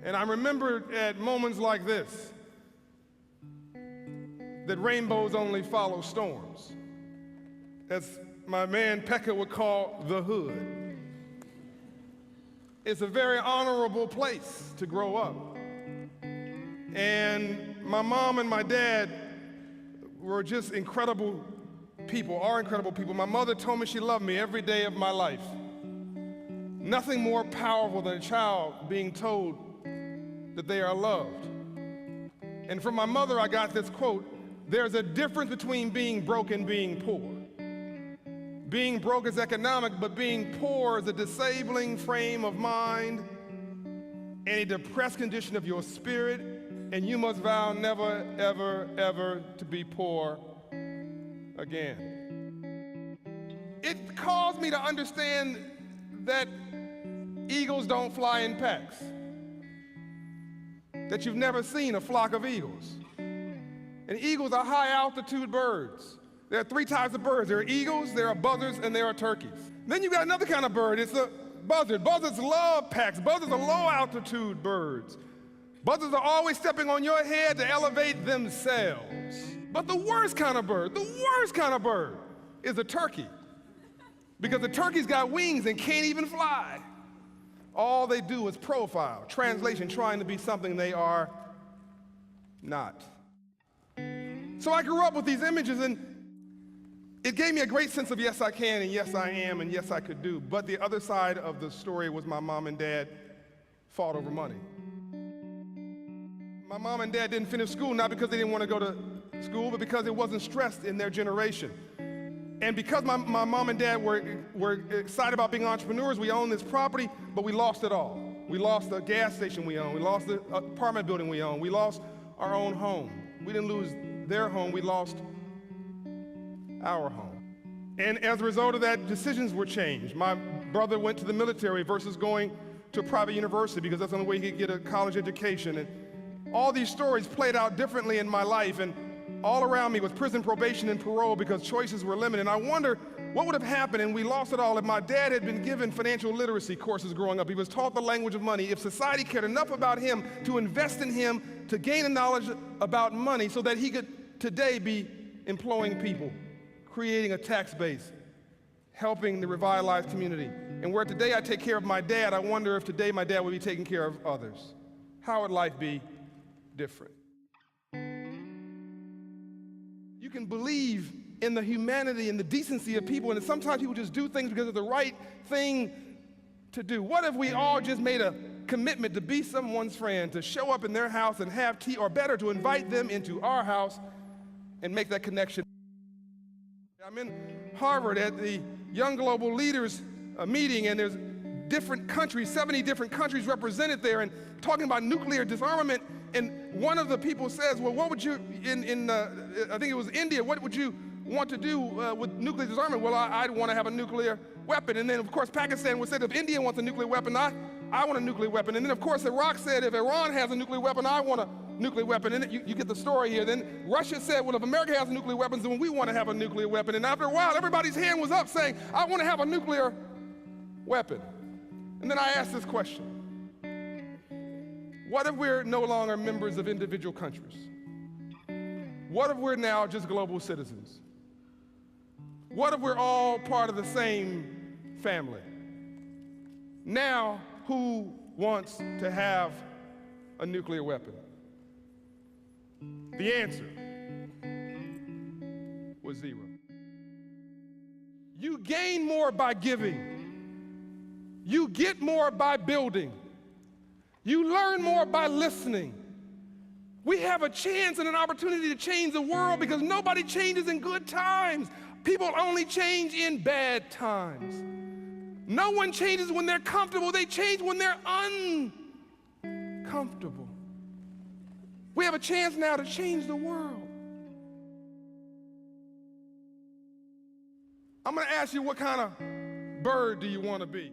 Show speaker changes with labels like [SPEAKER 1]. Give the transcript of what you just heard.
[SPEAKER 1] And I remember at moments like this that rainbows only follow storms. As my man Pekka would call the hood. It's a very honorable place to grow up. And my mom and my dad were just incredible people, are incredible people. My mother told me she loved me every day of my life. Nothing more powerful than a child being told that they are loved. And from my mother, I got this quote: there's a difference between being broke and being poor. Being broke is economic, but being poor is a disabling frame of mind and a depressed condition of your spirit, and you must vow never, ever, ever to be poor again. It caused me to understand that eagles don't fly in packs, that you've never seen a flock of eagles. And eagles are high-altitude birds. There are three types of birds. There are eagles, there are buzzards, and there are turkeys. Then you've got another kind of bird. It's a buzzard. Buzzards love packs. Buzzards are low-altitude birds. Buzzards are always stepping on your head to elevate themselves. But the worst kind of bird is a turkey. Because the turkey's got wings and can't even fly. All they do is profile, translation, trying to be something they are not. So I grew up with these images, and it gave me a great sense of yes, I can, and yes, I am, and yes, I could do. But the other side of the story was my mom and dad fought over money. My mom and dad didn't finish school, not because they didn't want to go to school, but because it wasn't stressed in their generation. And because my mom and dad were excited about being entrepreneurs, we owned this property, but we lost it all. We lost the gas station we owned. We lost the apartment building we owned. We lost our own home. We didn't lose their home, we lost our home. And as a result of that, decisions were changed. My brother went to the military versus going to a private university because that's the only way he could get a college education. And all these stories played out differently in my life, and all around me was prison, probation, and parole because choices were limited. And I wonder what would have happened, and we lost it all, if my dad had been given financial literacy courses growing up. He was taught the language of money. If society cared enough about him to invest in him, to gain a knowledge about money so that he could today be employing people, creating a tax base, helping the revitalized community. And where today I take care of my dad, I wonder if today my dad would be taking care of others. How would life be different? You can believe in the humanity and the decency of people, and sometimes people just do things because it's the right thing to do. What if we all just made a commitment to be someone's friend, to show up in their house and have tea, or better, to invite them into our house and make that connection? I'm in Harvard at the Young Global Leaders meeting, and there's different countries, 70 different countries represented there, and talking about nuclear disarmament. And one of the people says, well, what would you, I think it was India, what would you want to do with nuclear disarmament? Well, I'd want to have a nuclear weapon. And then, of course, Pakistan would say, if India wants a nuclear weapon, I want a nuclear weapon. And then, of course, Iraq said, if Iran has a nuclear weapon, I want a nuclear weapon. And you get the story here. Then Russia said, well, if America has nuclear weapons, then we want to have a nuclear weapon. And after a while, everybody's hand was up saying, I want to have a nuclear weapon. And then I asked this question. What if we're no longer members of individual countries? What if we're now just global citizens? What if we're all part of the same family? Now, who wants to have a nuclear weapon? The answer was zero. You gain more by giving. You get more by building. You learn more by listening. We have a chance and an opportunity to change the world because nobody changes in good times. People only change in bad times. No one changes when they're comfortable. They change when they're uncomfortable. We have a chance now to change the world. I'm going to ask you, what kind of bird do you want to be?